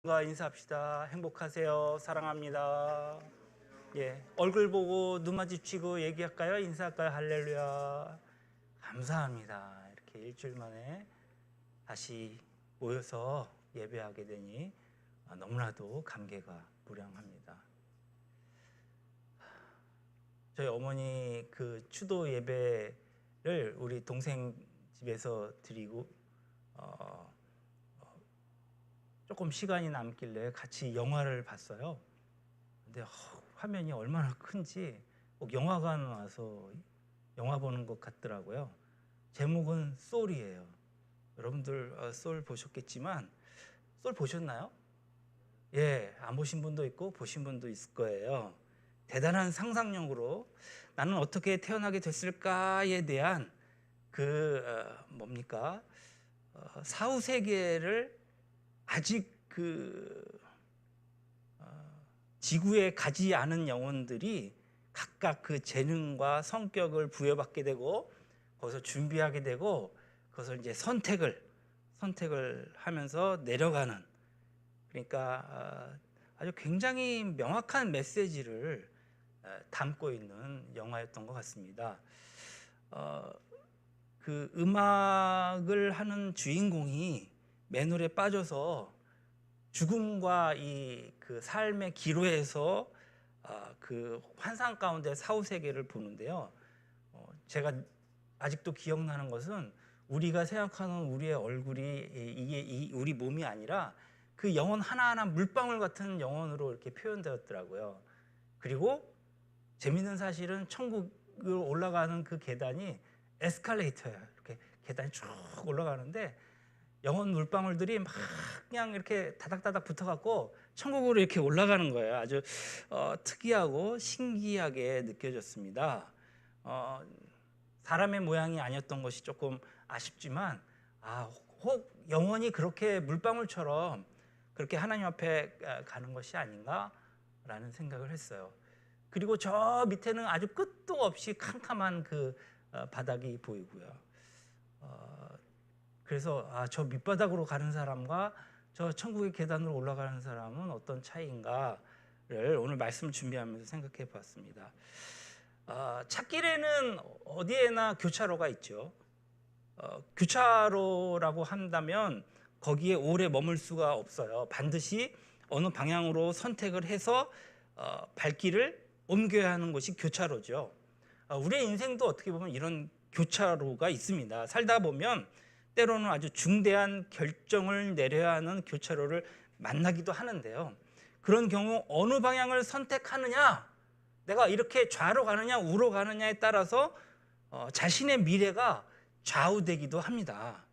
인사합시다. 행복하세요. 사랑합니다. 예, 얼굴 보고 눈 마주치고 얘기할까요? 인사할까요? 할렐루야. 감사합니다. 이렇게 일주일 만에 다시 모여서 예배하게 되니 너무나도 감개가 무량합니다. 저희 어머니 그 추도 예배를 우리 동생 집에서 드리고 조금 시간이 남길래 같이 영화를 봤어요. 근데 화면이 얼마나 큰지 꼭 영화관 와서 영화 보는 것 같더라고요. 제목은 소울이에요. 여러분들 소울 보셨겠지만 소울 보셨나요? 예, 안 보신 분도 있고 보신 분도 있을 거예요. 대단한 상상력으로 나는 어떻게 태어나게 됐을까에 대한 사후 세계를 아직 지구에 가지 않은 영혼들이 각각 그 재능과 성격을 부여받게 되고 거기서 준비하게 되고 거기서 이제 선택을 하면서 내려가는, 그러니까 아주 굉장히 명확한 메시지를 담고 있는 영화였던 것 같습니다. 그 음악을 하는 주인공이 매놀에 빠져서 죽음과 그 삶의 기로에서 그 환상 가운데 사후 세계를 보는데요. 제가 아직도 기억나는 것은 우리가 생각하는 우리의 얼굴이 이게 우리 몸이 아니라 그 영혼 하나하나 물방울 같은 영혼으로 이렇게 표현되었더라고요. 그리고 재밌는 사실은 천국을 올라가는 그 계단이 에스컬레이터예요. 이렇게 계단이 쭉 올라가는데 영혼 물방울들이 막 그냥 이렇게 다닥다닥 붙어갖고 천국으로 이렇게 올라가는 거예요. 아주 특이하고 신기하게 느껴졌습니다. 사람의 모양이 아니었던 것이 조금 아쉽지만 혹 영혼이 그렇게 물방울처럼 그렇게 하나님 앞에 가는 것이 아닌가라는 생각을 했어요. 그리고 저 밑에는 아주 끝도 없이 캄캄한 그 바닥이 보이고요. 그래서 저 밑바닥으로 가는 사람과 저 천국의 계단으로 올라가는 사람은 어떤 차이인가를 오늘 말씀을 준비하면서 생각해 봤습니다. 찾길에는 어디에나 교차로가 있죠. 교차로라고 한다면 거기에 오래 머물 수가 없어요. 반드시 어느 방향으로 선택을 해서 발길을 옮겨야 하는 것이 교차로죠. 우리의 인생도 어떻게 보면 이런 교차로가 있습니다. 살다 보면 때로는 아주 중대한 결정을 내려야 하는 교차로를 만나기도 하는데요. 그런 경우 어느 방향을 선택하느냐, 내가 이렇게 좌로 가느냐 우로 가느냐에 따라서 자신의 미래가 좌우되기도 합니다.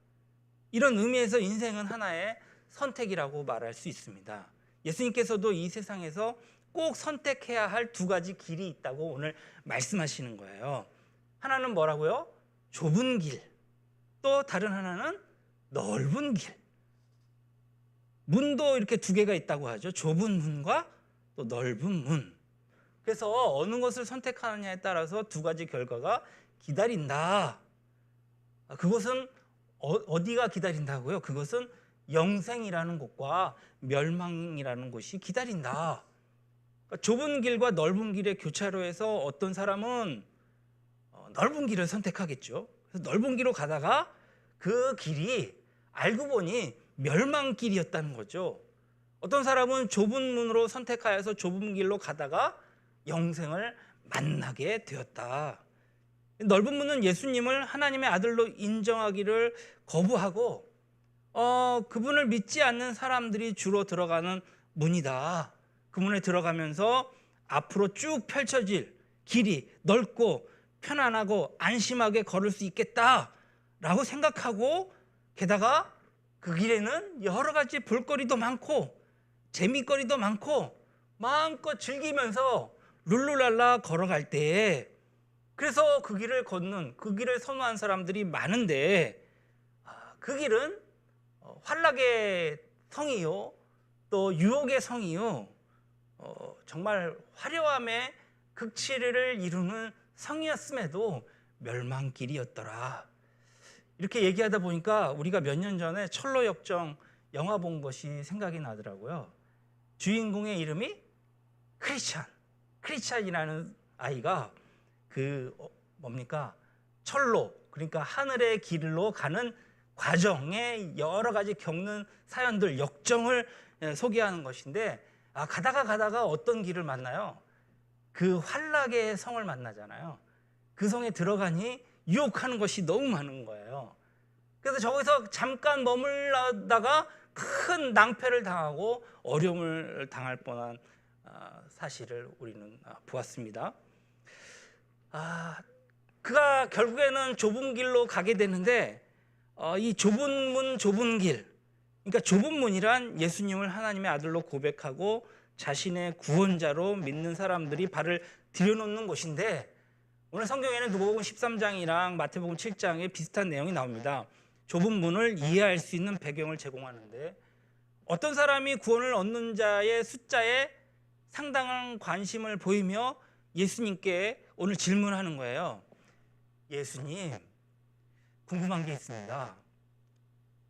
이런 의미에서 인생은 하나의 선택이라고 말할 수 있습니다. 예수님께서도 이 세상에서 꼭 선택해야 할 두 가지 길이 있다고 오늘 말씀하시는 거예요. 하나는 뭐라고요? 좁은 길, 또 다른 하나는 넓은 길. 문도 이렇게 두 개가 있다고 하죠. 좁은 문과 또 넓은 문. 그래서 어느 것을 선택하느냐에 따라서 두 가지 결과가 기다린다. 그것은 어디가 기다린다고요? 그것은 영생이라는 곳과 멸망이라는 곳이 기다린다. 그러니까 좁은 길과 넓은 길의 교차로에서 어떤 사람은 넓은 길을 선택하겠죠. 그래서 넓은 길로 가다가 그 길이 알고 보니 멸망길이었다는 거죠. 어떤 사람은 좁은 문으로 선택하여서 좁은 길로 가다가 영생을 만나게 되었다. 넓은 문은 예수님을 하나님의 아들로 인정하기를 거부하고 그분을 믿지 않는 사람들이 주로 들어가는 문이다. 그 문에 들어가면서 앞으로 쭉 펼쳐질 길이 넓고 편안하고 안심하게 걸을 수 있겠다라고 생각하고, 게다가 그 길에는 여러 가지 볼거리도 많고 재미거리도 많고 마음껏 즐기면서 룰루랄라 걸어갈 때에, 그래서 그 길을 걷는, 그 길을 선호한 사람들이 많은데 그 길은 환락의 성이요 또 유혹의 성이요 정말 화려함의 극치를 이루는 성이었음에도 멸망길이었더라. 이렇게 얘기하다 보니까 우리가 몇 년 전에 철로역정 영화 본 것이 생각이 나더라고요. 주인공의 이름이 크리스찬이라는 아이가 철로, 그러니까 하늘의 길로 가는 과정에 여러 가지 겪는 사연들, 역정을 소개하는 것인데, 가다가 어떤 길을 만나요? 그 환락의 성을 만나잖아요. 그 성에 들어가니 유혹하는 것이 너무 많은 거예요. 그래서 저기서 잠깐 머물다가 큰 낭패를 당하고 어려움을 당할 뻔한 사실을 우리는 보았습니다. 그가 결국에는 좁은 길로 가게 되는데, 이 좁은 문 좁은 길, 그러니까 좁은 문이란 예수님을 하나님의 아들로 고백하고 자신의 구원자로 믿는 사람들이 발을 들여놓는 곳인데, 오늘 성경에는 누가복음 13장이랑 마태복음 7장에 비슷한 내용이 나옵니다. 좁은 문을 이해할 수 있는 배경을 제공하는데, 어떤 사람이 구원을 얻는 자의 숫자에 상당한 관심을 보이며 예수님께 오늘 질문하는 거예요. 예수님, 궁금한 게 있습니다.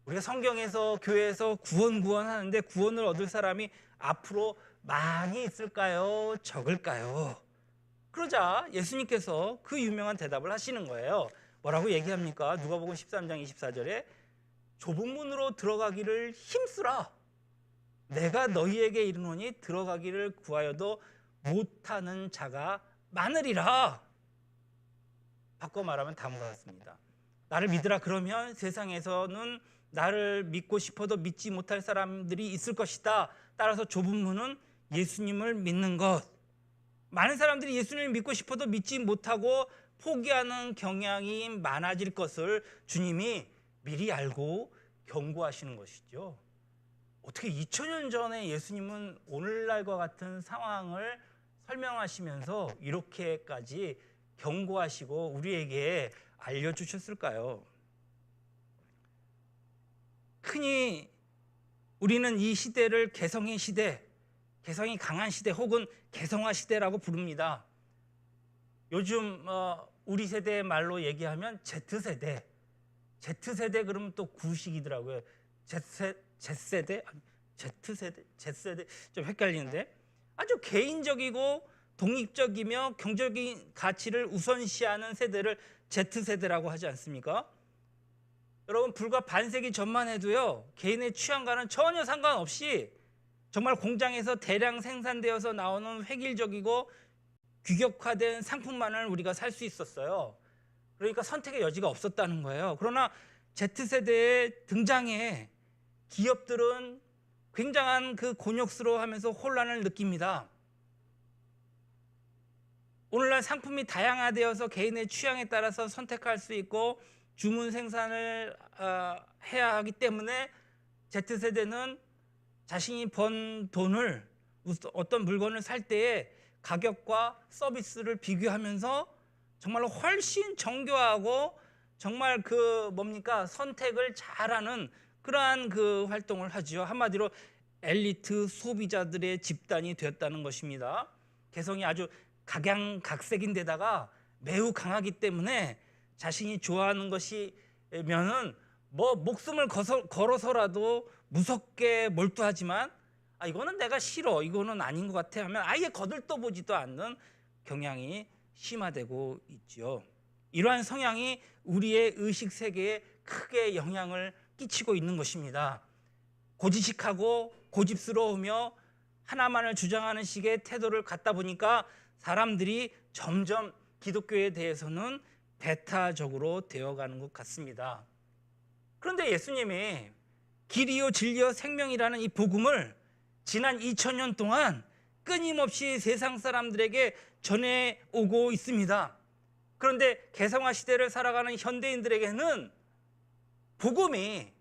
우리가 성경에서 교회에서 구원 하는데 구원을 얻을 사람이 앞으로 많이 있을까요? 적을까요? 그러자 예수님께서 그 유명한 대답을 하시는 거예요. 뭐라고 얘기합니까? 누가복음 13장 24절에 좁은 문으로 들어가기를 힘쓰라. 내가 너희에게 이르노니 들어가기를 구하여도 못하는 자가 많으리라. 바꿔 말하면 다음과 같습니다. 나를 믿으라 그러면 세상에서는 나를 믿고 싶어도 믿지 못할 사람들이 있을 것이다. 따라서 좁은 문은 예수님을 믿는 것. 많은 사람들이 예수님을 믿고 싶어도 믿지 못하고 포기하는 경향이 많아질 것을 주님이 미리 알고 경고하시는 것이죠. 어떻게 2000년 전에 예수님은 오늘날과 같은 상황을 설명하시면서 이렇게까지 경고하시고 우리에게 알려주셨을까요? 흔히 우리는 이 시대를 개성의 시대, 개성이 강한 시대 혹은 개성화 시대라고 부릅니다. 요즘 우리 세대의 말로 얘기하면 Z세대 그러면 또 구식이더라고요. Z세대 좀 헷갈리는데, 아주 개인적이고 독립적이며 경제적인 가치를 우선시하는 세대를 Z세대라고 하지 않습니까? 여러분, 불과 반세기 전만 해도요, 개인의 취향과는 전혀 상관없이 정말 공장에서 대량 생산되어서 나오는 획일적이고 규격화된 상품만을 우리가 살 수 있었어요. 그러니까 선택의 여지가 없었다는 거예요. 그러나 Z세대의 등장에 기업들은 굉장한 그 곤욕스러워하면서 혼란을 느낍니다. 오늘날 상품이 다양화되어서 개인의 취향에 따라서 선택할 수 있고 주문 생산을 해야 하기 때문에 Z세대는 자신이 번 돈을 어떤 물건을 살 때에 가격과 서비스를 비교하면서 정말로 훨씬 정교하고 정말 선택을 잘하는 그러한 그 활동을 하죠. 한마디로 엘리트 소비자들의 집단이 되었다는 것입니다. 개성이 아주 각양각색인데다가 매우 강하기 때문에 자신이 좋아하는 것이면은 목숨을 걸어서라도 무섭게 몰두하지만 이거는 내가 싫어, 이거는 아닌 것 같아 하면 아예 거들떠보지도 않는 경향이 심화되고 있죠. 이러한 성향이 우리의 의식 세계에 크게 영향을 끼치고 있는 것입니다. 고지식하고 고집스러우며 하나만을 주장하는 식의 태도를 갖다 보니까 사람들이 점점 기독교에 대해서는 배타적으로 되어가는 것 같습니다. 그런데 예수님이 길이요 진리요 생명이라는 이 복음을 지난 2000년 동안 끊임없이 세상 사람들에게 전해오고 있습니다. 그런데 개성화 시대를 살아가는 현대인들에게는 복음이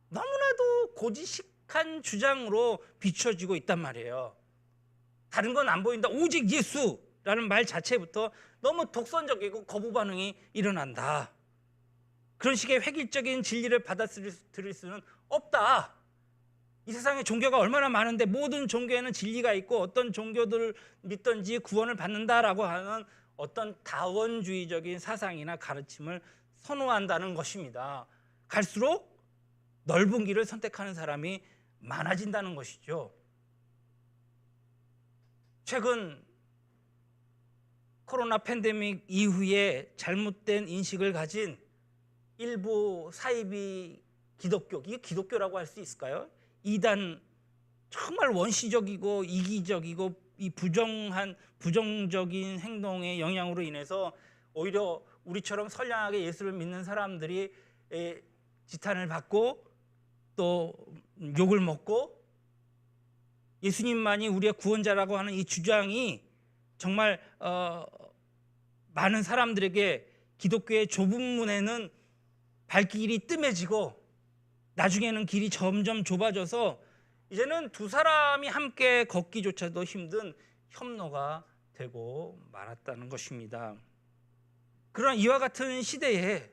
너무나도 고지식한 주장으로 비춰지고 있단 말이에요. 다른 건 안 보인다, 오직 예수라는 말 자체부터 너무 독선적이고 거부 반응이 일어난다. 그런 식의 획일적인 진리를 받아들일 수는 없다. 이 세상에 종교가 얼마나 많은데 모든 종교에는 진리가 있고 어떤 종교들을 믿든지 구원을 받는다라고 하는 어떤 다원주의적인 사상이나 가르침을 선호한다는 것입니다. 갈수록 넓은 길을 선택하는 사람이 많아진다는 것이죠. 최근 코로나 팬데믹 이후에 잘못된 인식을 가진 일부 사이비 기독교, 이게 기독교라고 할 수 있을까요? 이단, 정말 원시적이고 이기적이고 이 부정적인 행동의 영향으로 인해서 오히려 우리처럼 선량하게 예수를 믿는 사람들이 지탄을 받고 또 욕을 먹고, 예수님만이 우리의 구원자라고 하는 이 주장이 정말 많은 사람들에게 기독교의 좁은 문에는 발길이 뜸해지고 나중에는 길이 점점 좁아져서 이제는 두 사람이 함께 걷기조차도 힘든 협로가 되고 말았다는 것입니다. 그러나 이와 같은 시대에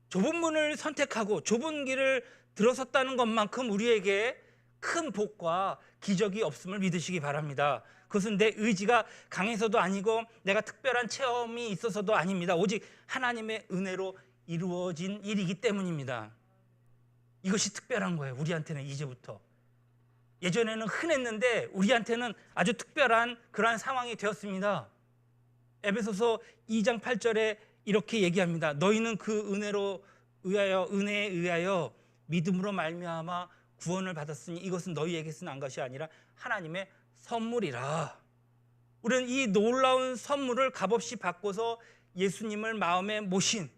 좁은 문을 선택하고 좁은 길을 들어섰다는 것만큼 우리에게 큰 복과 기적이 없음을 믿으시기 바랍니다. 그것은 내 의지가 강해서도 아니고 내가 특별한 체험이 있어서도 아닙니다. 오직 하나님의 은혜로 이루어진 일이기 때문입니다. 이것이 특별한 거예요. 우리한테는 이제부터. 예전에는 흔했는데 우리한테는 아주 특별한 그러한 상황이 되었습니다. 에베소서 2장 8절에 이렇게 얘기합니다. 너희는 그 은혜에 의하여 믿음으로 말미암아 구원을 받았으니 이것은 너희에게서 난 것이 아니라 하나님의 선물이라. 우리는 이 놀라운 선물을 값없이 받고서 예수님을 마음에 모신,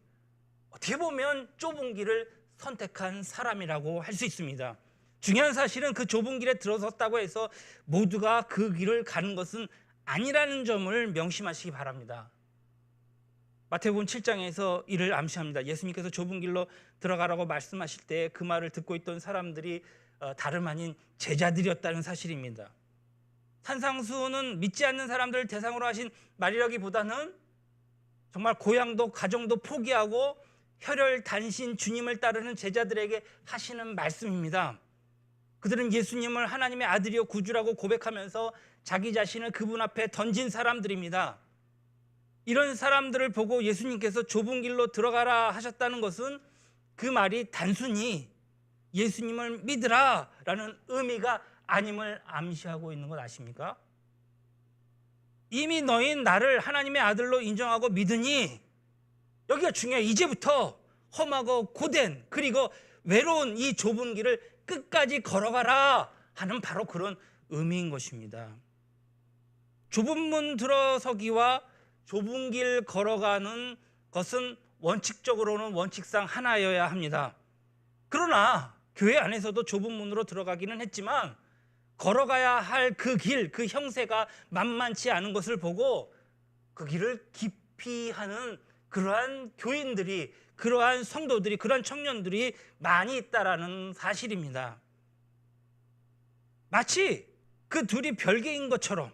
어떻게 보면 좁은 길을 선택한 사람이라고 할 수 있습니다. 중요한 사실은 그 좁은 길에 들어섰다고 해서 모두가 그 길을 가는 것은 아니라는 점을 명심하시기 바랍니다. 마태복음 7장에서 이를 암시합니다. 예수님께서 좁은 길로 들어가라고 말씀하실 때 그 말을 듣고 있던 사람들이 다름 아닌 제자들이었다는 사실입니다. 산상수훈은 믿지 않는 사람들을 대상으로 하신 말이라기보다는 정말 고향도 가정도 포기하고 혈혈단신 주님을 따르는 제자들에게 하시는 말씀입니다. 그들은 예수님을 하나님의 아들이요 구주라고 고백하면서 자기 자신을 그분 앞에 던진 사람들입니다. 이런 사람들을 보고 예수님께서 좁은 길로 들어가라 하셨다는 것은 그 말이 단순히 예수님을 믿으라 라는 의미가 아님을 암시하고 있는 것 아십니까? 이미 너희는 나를 하나님의 아들로 인정하고 믿으니, 여기가 중요해요. 이제부터 험하고 고된 그리고 외로운 이 좁은 길을 끝까지 걸어가라 하는 바로 그런 의미인 것입니다. 좁은 문 들어서기와 좁은 길 걸어가는 것은 원칙적으로는 원칙상 하나여야 합니다. 그러나 교회 안에서도 좁은 문으로 들어가기는 했지만 걸어가야 할 그 길, 그 형세가 만만치 않은 것을 보고 그 길을 기피하는 그러한 교인들이, 그러한 성도들이, 그러한 청년들이 많이 있다라는 사실입니다. 마치 그 둘이 별개인 것처럼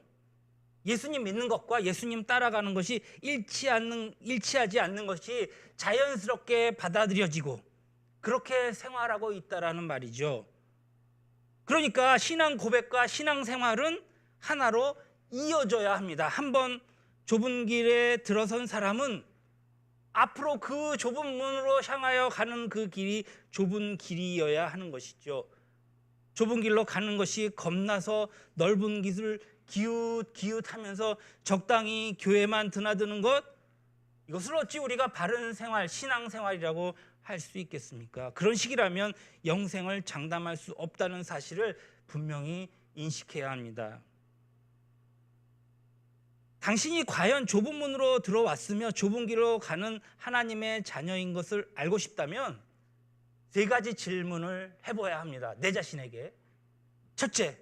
예수님 믿는 것과 예수님 따라가는 것이 일치하지 않는 것이 자연스럽게 받아들여지고 그렇게 생활하고 있다라는 말이죠. 그러니까 신앙 고백과 신앙 생활은 하나로 이어져야 합니다. 한번 좁은 길에 들어선 사람은 앞으로 그 좁은 문으로 향하여 가는 그 길이 좁은 길이어야 하는 것이죠. 좁은 길로 가는 것이 겁나서 넓은 길을 기웃기웃하면서 적당히 교회만 드나드는 것, 이것을 어찌 우리가 바른 생활, 신앙생활이라고 할 수 있겠습니까? 그런 식이라면 영생을 장담할 수 없다는 사실을 분명히 인식해야 합니다. 당신이 과연 좁은 문으로 들어왔으며 좁은 길로 가는 하나님의 자녀인 것을 알고 싶다면 세 가지 질문을 해봐야 합니다. 내 자신에게. 첫째,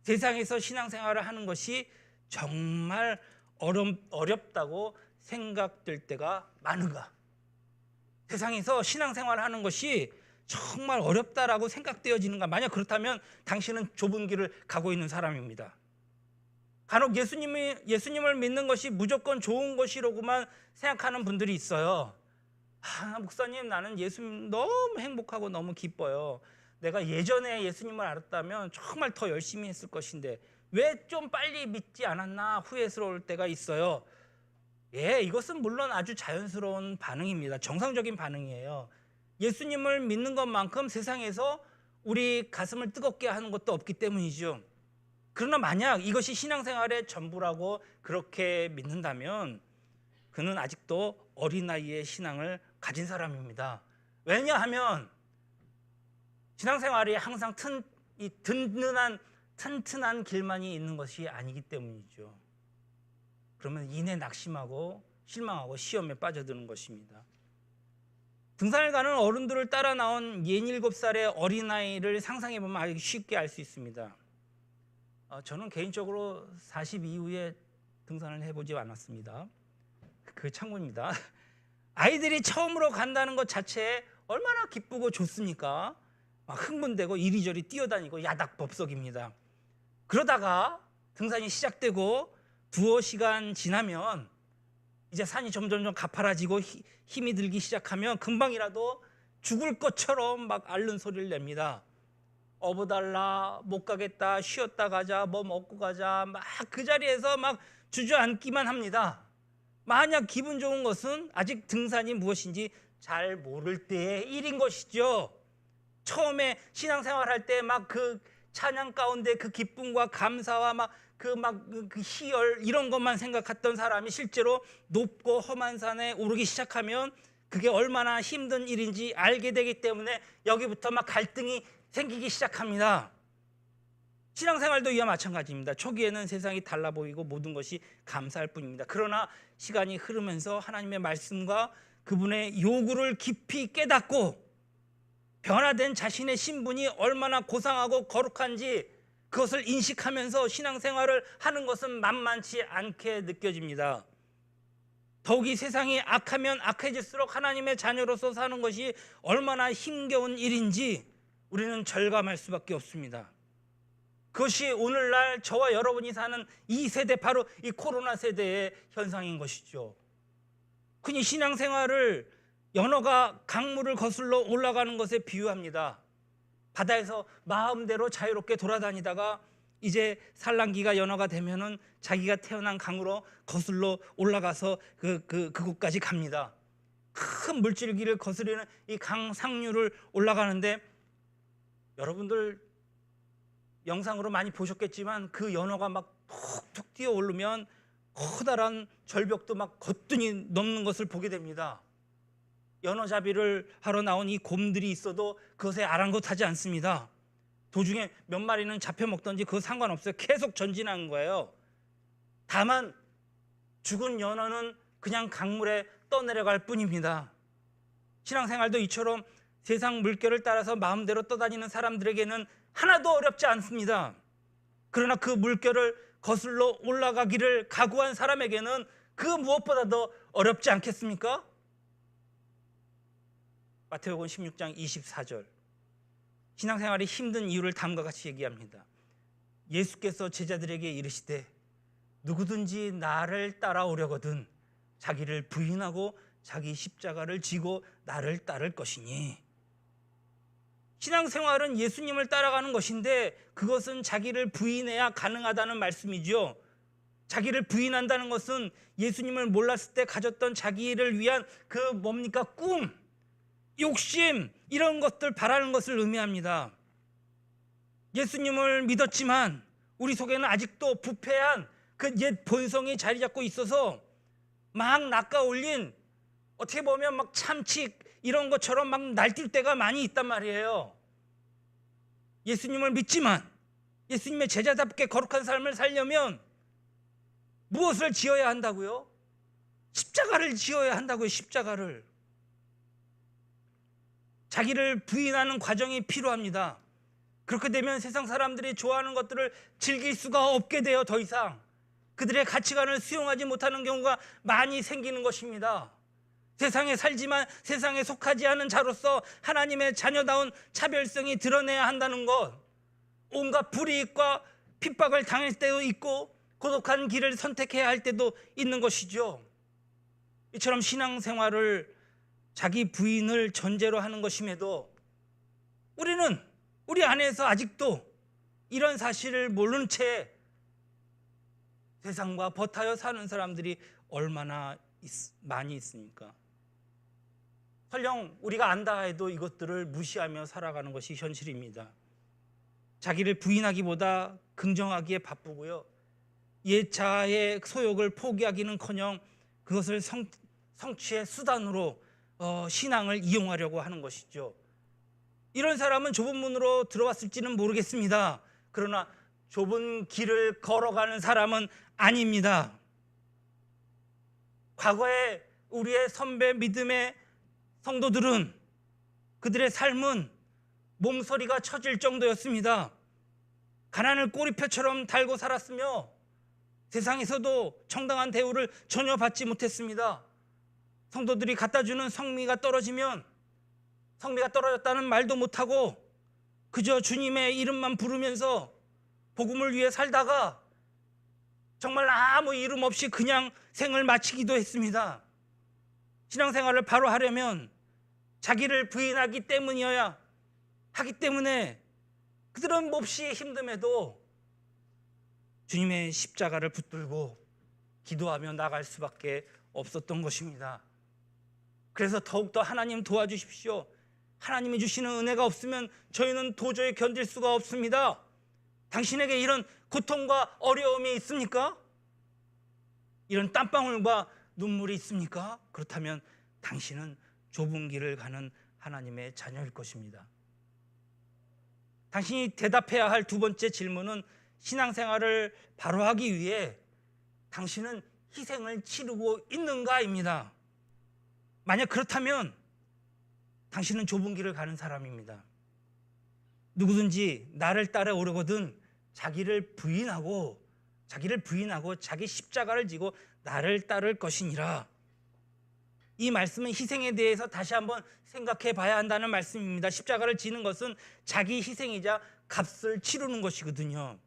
세상에서 신앙생활을 하는 것이 정말 어렵다고 생각될 때가 많은가? 세상에서 신앙생활을 하는 것이 정말 어렵다라고 생각되어지는가? 만약 그렇다면 당신은 좁은 길을 가고 있는 사람입니다. 간혹 예수님을 믿는 것이 무조건 좋은 것이라고만 생각하는 분들이 있어요. 목사님, 나는 예수님 너무 행복하고 너무 기뻐요. 내가 예전에 예수님을 알았다면 정말 더 열심히 했을 것인데 왜 좀 빨리 믿지 않았나 후회스러울 때가 있어요. 예, 이것은 물론 아주 자연스러운 반응입니다. 정상적인 반응이에요. 예수님을 믿는 것만큼 세상에서 우리 가슴을 뜨겁게 하는 것도 없기 때문이죠. 그러나 만약 이것이 신앙생활의 전부라고 그렇게 믿는다면 그는 아직도 어린아이의 신앙을 가진 사람입니다. 왜냐하면 신앙생활이 항상 이 튼튼한 길만이 있는 것이 아니기 때문이죠. 그러면 이내 낙심하고 실망하고 시험에 빠져드는 것입니다. 등산을 가는 어른들을 따라 나온 67살의 어린아이를 상상해보면 아주 쉽게 알 수 있습니다. 저는 개인적으로 40 이후에 등산을 해보지 않았습니다. 그 참고입니다. 아이들이 처음으로 간다는 것 자체에 얼마나 기쁘고 좋습니까? 막 흥분되고 이리저리 뛰어다니고 야닥법석입니다. 그러다가 등산이 시작되고 두어 시간 지나면 이제 산이 점점 가파라지고 힘이 들기 시작하면 금방이라도 죽을 것처럼 막 앓는 소리를 냅니다. 어부달라, 못 가겠다, 쉬었다 가자, 뭐 먹고 가자, 막 그 자리에서 막 주저앉기만 합니다. 만약 기분 좋은 것은 아직 등산이 무엇인지 잘 모를 때의 일인 것이죠. 처음에 신앙생활 할 때 막 그 찬양 가운데 그 기쁨과 감사와 그 희열 이런 것만 생각했던 사람이 실제로 높고 험한 산에 오르기 시작하면 그게 얼마나 힘든 일인지 알게 되기 때문에 여기부터 막 갈등이 생기기 시작합니다. 신앙생활도 이와 마찬가지입니다. 초기에는 세상이 달라 보이고 모든 것이 감사할 뿐입니다. 그러나 시간이 흐르면서 하나님의 말씀과 그분의 요구를 깊이 깨닫고 변화된 자신의 신분이 얼마나 고상하고 거룩한지 그것을 인식하면서 신앙생활을 하는 것은 만만치 않게 느껴집니다. 더욱이 세상이 악하면 악해질수록 하나님의 자녀로서 사는 것이 얼마나 힘겨운 일인지 우리는 절감할 수밖에 없습니다. 그것이 오늘날 저와 여러분이 사는 이 세대, 바로 이 코로나 세대의 현상인 것이죠. 흔히 신앙생활을 연어가 강물을 거슬러 올라가는 것에 비유합니다. 바다에서 마음대로 자유롭게 돌아다니다가 이제 산란기가 연어가 되면은 자기가 태어난 강으로 거슬러 올라가서 그곳까지 갑니다. 큰 물줄기를 거스르는 이 강 상류를 올라가는데 여러분들 영상으로 많이 보셨겠지만 그 연어가 막 툭툭 뛰어 오르면 커다란 절벽도 막 거뜬히 넘는 것을 보게 됩니다. 연어잡이를 하러 나온 이 곰들이 있어도 그것에 아랑곳하지 않습니다. 도중에 몇 마리는 잡혀 먹던지 그거 상관없어요. 계속 전진하는 거예요. 다만 죽은 연어는 그냥 강물에 떠내려갈 뿐입니다. 신앙생활도 이처럼 세상 물결을 따라서 마음대로 떠다니는 사람들에게는 하나도 어렵지 않습니다. 그러나 그 물결을 거슬러 올라가기를 각오한 사람에게는 그 무엇보다도 어렵지 않겠습니까? 마태복음 16장 24절, 신앙생활이 힘든 이유를 다음과 같이 얘기합니다. 예수께서 제자들에게 이르시되 누구든지 나를 따라오려거든 자기를 부인하고 자기 십자가를 지고 나를 따를 것이니. 신앙생활은 예수님을 따라가는 것인데 그것은 자기를 부인해야 가능하다는 말씀이죠. 자기를 부인한다는 것은 예수님을 몰랐을 때 가졌던 자기를 위한 그 뭡니까? 꿈, 욕심, 이런 것들 바라는 것을 의미합니다. 예수님을 믿었지만 우리 속에는 아직도 부패한 그 옛 본성이 자리 잡고 있어서 막 낚아올린, 어떻게 보면 막 참치 이런 것처럼 막 날뛸 때가 많이 있단 말이에요. 예수님을 믿지만 예수님의 제자답게 거룩한 삶을 살려면 무엇을 지어야 한다고요? 십자가를 지어야 한다고요. 십자가를. 자기를 부인하는 과정이 필요합니다. 그렇게 되면 세상 사람들이 좋아하는 것들을 즐길 수가 없게 돼요. 더 이상 그들의 가치관을 수용하지 못하는 경우가 많이 생기는 것입니다. 세상에 살지만 세상에 속하지 않은 자로서 하나님의 자녀다운 차별성이 드러내야 한다는 것, 온갖 불이익과 핍박을 당할 때도 있고 고독한 길을 선택해야 할 때도 있는 것이죠. 이처럼 신앙생활을 자기 부인을 전제로 하는 것임에도 우리는 우리 안에서 아직도 이런 사실을 모른 채 세상과 버타여 사는 사람들이 얼마나 많이 있습니까? 설령 우리가 안다 해도 이것들을 무시하며 살아가는 것이 현실입니다. 자기를 부인하기보다 긍정하기에 바쁘고요. 옛 자아의 소욕을 포기하기는커녕 그것을 성취의 수단으로 신앙을 이용하려고 하는 것이죠. 이런 사람은 좁은 문으로 들어왔을지는 모르겠습니다. 그러나 좁은 길을 걸어가는 사람은 아닙니다. 과거에 우리의 선배 믿음의 성도들은 그들의 삶은 몸서리가 처질 정도였습니다. 가난을 꼬리표처럼 달고 살았으며 세상에서도 정당한 대우를 전혀 받지 못했습니다. 성도들이 갖다주는 성미가 떨어지면 성미가 떨어졌다는 말도 못하고 그저 주님의 이름만 부르면서 복음을 위해 살다가 정말 아무 이름 없이 그냥 생을 마치기도 했습니다. 신앙생활을 바로 하려면 자기를 부인하기 때문이어야 하기 때문에 그들은 몹시 힘듦에도 주님의 십자가를 붙들고 기도하며 나갈 수밖에 없었던 것입니다. 그래서 더욱더 하나님 도와주십시오. 하나님이 주시는 은혜가 없으면 저희는 도저히 견딜 수가 없습니다. 당신에게 이런 고통과 어려움이 있습니까? 이런 땀방울과 눈물이 있습니까? 그렇다면 당신은 좁은 길을 가는 하나님의 자녀일 것입니다. 당신이 대답해야 할 두 번째 질문은 신앙생활을 바로 하기 위해 당신은 희생을 치르고 있는가입니다. 만약 그렇다면 당신은 좁은 길을 가는 사람입니다. 누구든지 나를 따라오려거든 자기를 부인하고 자기 십자가를 지고 나를 따를 것이니라. 이 말씀은 희생에 대해서 다시 한번 생각해 봐야 한다는 말씀입니다. 십자가를 지는 것은 자기 희생이자 값을 치르는 것이거든요.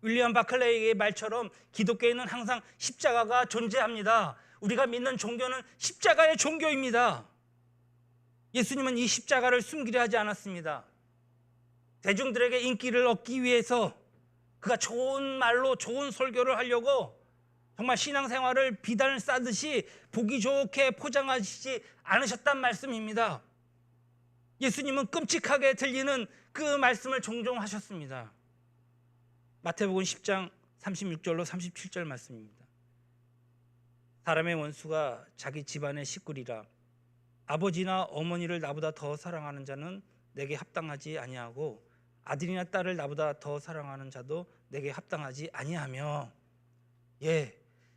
윌리엄 바클레이의 말처럼 기독교에는 항상 십자가가 존재합니다. 우리가 믿는 종교는 십자가의 종교입니다. 예수님은 이 십자가를 숨기려 하지 않았습니다. 대중들에게 인기를 얻기 위해서 그가 좋은 말로 좋은 설교를 하려고 정말 신앙생활을 비단을 싸듯이 보기 좋게 포장하시지 않으셨단 말씀입니다. 예수님은 끔찍하게 들리는 그 말씀을 종종 하셨습니다. 마태복음 10장 36절로 37절 말씀입니다. 사람의 원수가 자기 집안의 식구리라. 아버지나 어머니를 나보다 더 사랑하는 자는 내게 합당하지 아니하고 아들이나 딸을 나보다 더 사랑하는 자도 내게 합당하지 아니하며.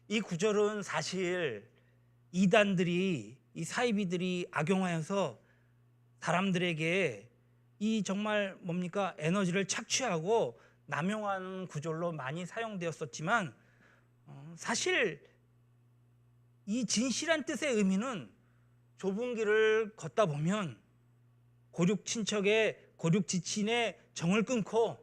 이 구절은 사실 이단들이, 이 사이비들이 악용하여서 사람들에게 이 정말 에너지를 착취하고 남용하는 구절로 많이 사용되었었지만 사실 이 진실한 뜻의 의미는 좁은 길을 걷다 보면 고륙 친척의 고륙 지친의 정을 끊고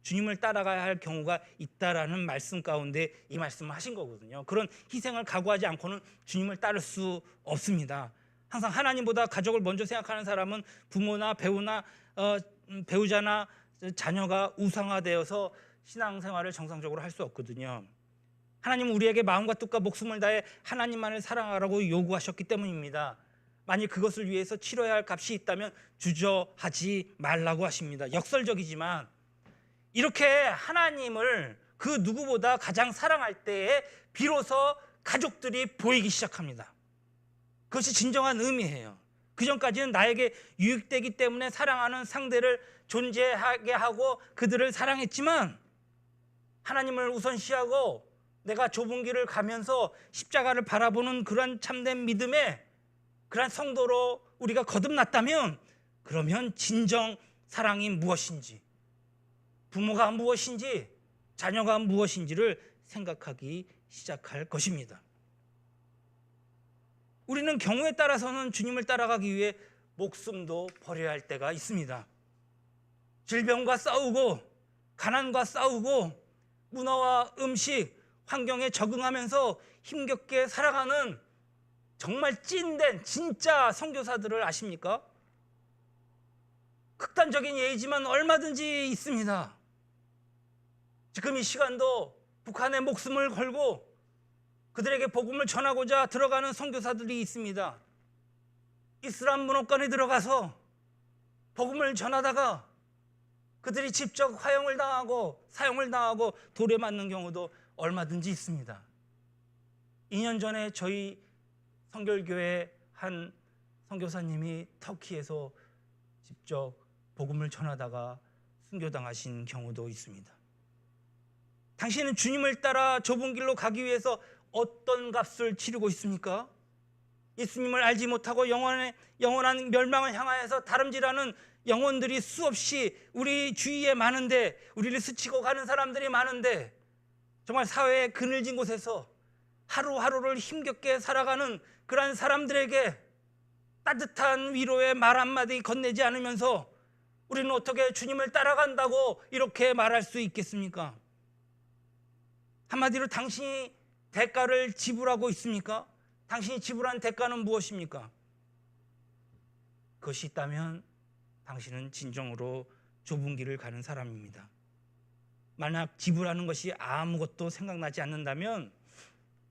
주님을 따라가야 할 경우가 있다라는 말씀 가운데 이 말씀을 하신 거거든요. 그런 희생을 각오하지 않고는 주님을 따를 수 없습니다. 항상 하나님보다 가족을 먼저 생각하는 사람은 부모나 배우자나 자녀가 우상화되어서 신앙생활을 정상적으로 할 수 없거든요. 하나님은 우리에게 마음과 뜻과 목숨을 다해 하나님만을 사랑하라고 요구하셨기 때문입니다. 만약 그것을 위해서 치러야 할 값이 있다면 주저하지 말라고 하십니다. 역설적이지만 이렇게 하나님을 그 누구보다 가장 사랑할 때에 비로소 가족들이 보이기 시작합니다. 그것이 진정한 의미예요. 그전까지는 나에게 유익되기 때문에 사랑하는 상대를 존재하게 하고 그들을 사랑했지만 하나님을 우선시하고 내가 좁은 길을 가면서 십자가를 바라보는 그러한 참된 믿음에 그러한 성도로 우리가 거듭났다면 그러면 진정 사랑이 무엇인지, 부모가 무엇인지, 자녀가 무엇인지를 생각하기 시작할 것입니다. 우리는 경우에 따라서는 주님을 따라가기 위해 목숨도 버려야 할 때가 있습니다. 질병과 싸우고 가난과 싸우고 문화와 음식, 환경에 적응하면서 힘겹게 살아가는 정말 찐된 진짜 선교사들을 아십니까? 극단적인 예이지만 얼마든지 있습니다. 지금 이 시간도 북한의 목숨을 걸고 그들에게 복음을 전하고자 들어가는 선교사들이 있습니다. 이슬람 문호권에 들어가서 복음을 전하다가 그들이 직접 화형을 당하고 사형을 당하고 돌에 맞는 경우도 얼마든지 있습니다. 2년 전에 저희 성결교회 한 선교사님이 터키에서 직접 복음을 전하다가 순교당하신 경우도 있습니다. 당신은 주님을 따라 좁은 길로 가기 위해서 어떤 값을 치르고 있습니까? 예수님을 알지 못하고 영원한 멸망을 향하여서 다름질하는 영혼들이 수없이 우리 주위에 많은데, 우리를 스치고 가는 사람들이 많은데, 정말 사회의 그늘진 곳에서 하루하루를 힘겹게 살아가는 그러한 사람들에게 따뜻한 위로의 말 한마디 건네지 않으면서 우리는 어떻게 주님을 따라간다고 이렇게 말할 수 있겠습니까? 한마디로 당신이 대가를 지불하고 있습니까? 당신이 지불한 대가는 무엇입니까? 그것이 있다면 당신은 진정으로 좁은 길을 가는 사람입니다. 만약 지불하는 것이 아무것도 생각나지 않는다면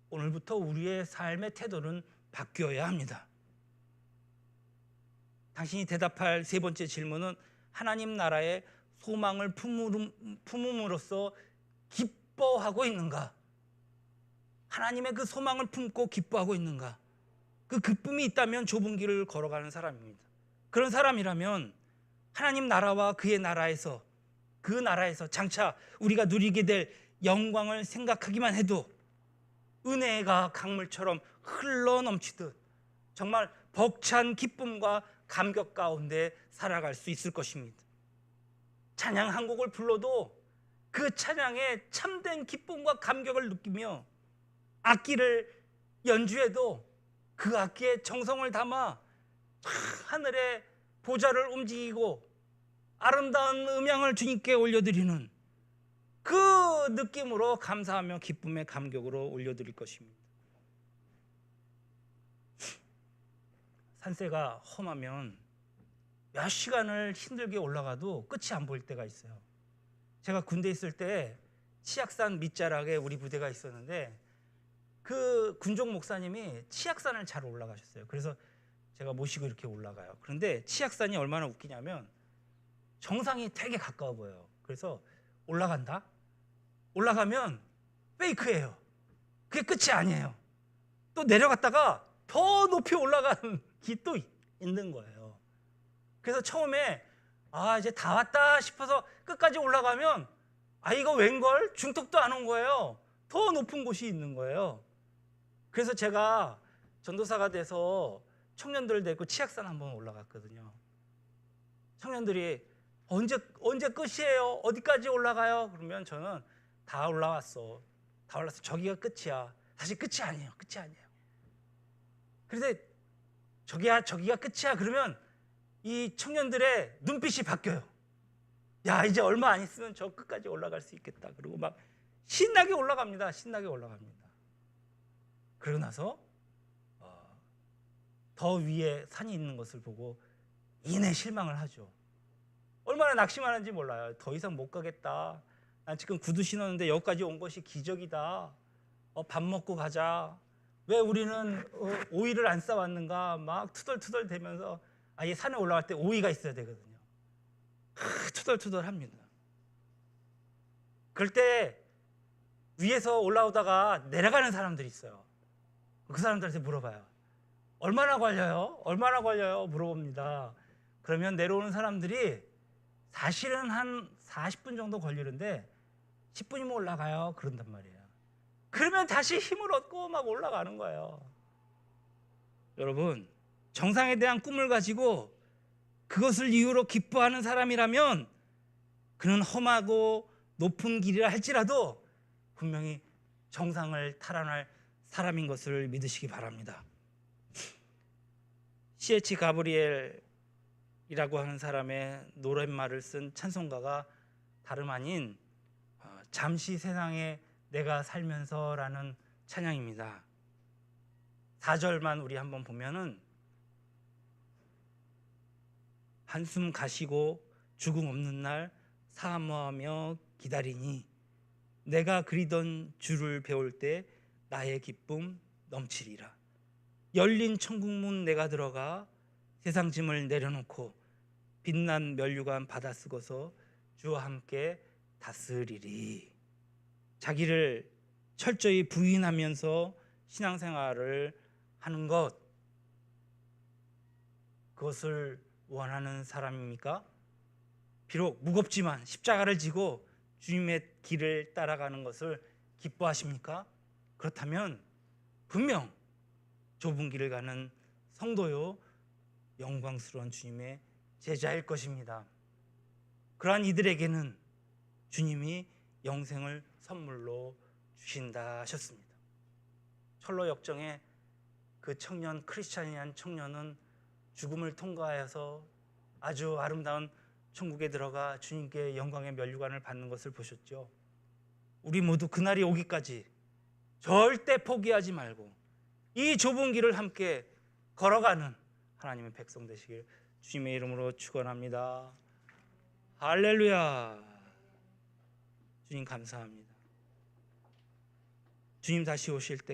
오늘부터 우리의 삶의 태도는 바뀌어야 합니다. 당신이 대답할 세 번째 질문은 하나님 나라의 소망을 품음으로써 기뻐하고 있는가? 하나님의 그 소망을 품고 기뻐하고 있는가? 그 기쁨이 있다면 좁은 길을 걸어가는 사람입니다. 그런 사람이라면 하나님 나라와 그의 나라에서, 그 나라에서 장차 우리가 누리게 될 영광을 생각하기만 해도 은혜가 강물처럼 흘러 넘치듯 정말 벅찬 기쁨과 감격 가운데 살아갈 수 있을 것입니다. 찬양 한 곡을 불러도 그 찬양에 참된 기쁨과 감격을 느끼며 악기를 연주해도 그 악기에 정성을 담아 하늘의 보좌를 움직이고 아름다운 음향을 주님께 올려드리는 그 느낌으로 감사하며 기쁨의 감격으로 올려드릴 것입니다. 산세가 험하면 몇 시간을 힘들게 올라가도 끝이 안 보일 때가 있어요. 제가 군대 있을 때 치악산 밑자락에 우리 부대가 있었는데 그 군종 목사님이 치악산을 잘 올라가셨어요. 그래서 제가 모시고 이렇게 올라가요. 그런데 치악산이 얼마나 웃기냐면 정상이 되게 가까워 보여요. 그래서 올라간다? 올라가면 페이크예요. 그게 끝이 아니에요. 또 내려갔다가 더 높이 올라가는 길이 또 있는 거예요. 그래서 처음에 이제 다 왔다 싶어서 끝까지 올라가면 이거 웬걸? 중턱도 안 온 거예요. 더 높은 곳이 있는 거예요. 그래서 제가 전도사가 돼서 청년들 데리고 치악산 한번 올라갔거든요. 청년들이 언제 끝이에요? 어디까지 올라가요? 그러면 저는 다 올라왔어. 다 올라왔어. 저기가 끝이야. 사실 끝이 아니에요. 끝이 아니에요. 그래서 저기가 끝이야. 그러면 이 청년들의 눈빛이 바뀌어요. 야, 이제 얼마 안 있으면 저 끝까지 올라갈 수 있겠다. 그리고 막 신나게 올라갑니다. 신나게 올라갑니다. 그러고 나서 더 위에 산이 있는 것을 보고 이내 실망을 하죠. 얼마나 낙심하는지 몰라요. 더 이상 못 가겠다. 난 지금 구두 신었는데 여기까지 온 것이 기적이다. 밥 먹고 가자. 왜 우리는 오이를 안 싸왔는가? 막 투덜투덜 대면서 이 산에 올라갈 때 오이가 있어야 되거든요. 투덜투덜합니다. 그럴 때 위에서 올라오다가 내려가는 사람들이 있어요. 그 사람들한테 물어봐요. 얼마나 걸려요? 얼마나 걸려요? 물어봅니다. 그러면 내려오는 사람들이 사실은 한 40분 정도 걸리는데 10분이면 올라가요. 그런단 말이에요. 그러면 다시 힘을 얻고 막 올라가는 거예요. 여러분, 정상에 대한 꿈을 가지고 그것을 이유로 기뻐하는 사람이라면 그는 험하고 높은 길이라 할지라도 분명히 정상을 탈환할 사람인 것을 믿으시기 바랍니다. C.H. 가브리엘이라고 하는 사람의 노랫말을 쓴 찬송가가 다름 아닌 잠시 세상에 내가 살면서라는 찬양입니다. 4절만 우리 한번 보면은 한숨 가시고 죽음 없는 날 사모하며 기다리니 내가 그리던 주를 배울 때 나의 기쁨 넘치리라. 열린 천국문 내가 들어가 세상 짐을 내려놓고 빛난 면류관 받아 쓰고서 주와 함께 다스리리. 자기를 철저히 부인하면서 신앙생활을 하는 것, 그것을 원하는 사람입니까? 비록 무겁지만 십자가를 지고 주님의 길을 따라가는 것을 기뻐하십니까? 그렇다면 분명 좁은 길을 가는 성도요 영광스러운 주님의 제자일 것입니다. 그러한 이들에게는 주님이 영생을 선물로 주신다 하셨습니다. 철로 역정의 그 청년, 크리스찬이한 청년은 죽음을 통과해서 아주 아름다운 천국에 들어가 주님께 영광의 면류관을 받는 것을 보셨죠. 우리 모두 그날이 오기까지 절대 포기하지 말고 이 좁은 길을 함께 걸어가는 하나님의 백성 되시길 주님의 이름으로 축원합니다. 할렐루야. 주님 감사합니다. 주님 다시 오실 때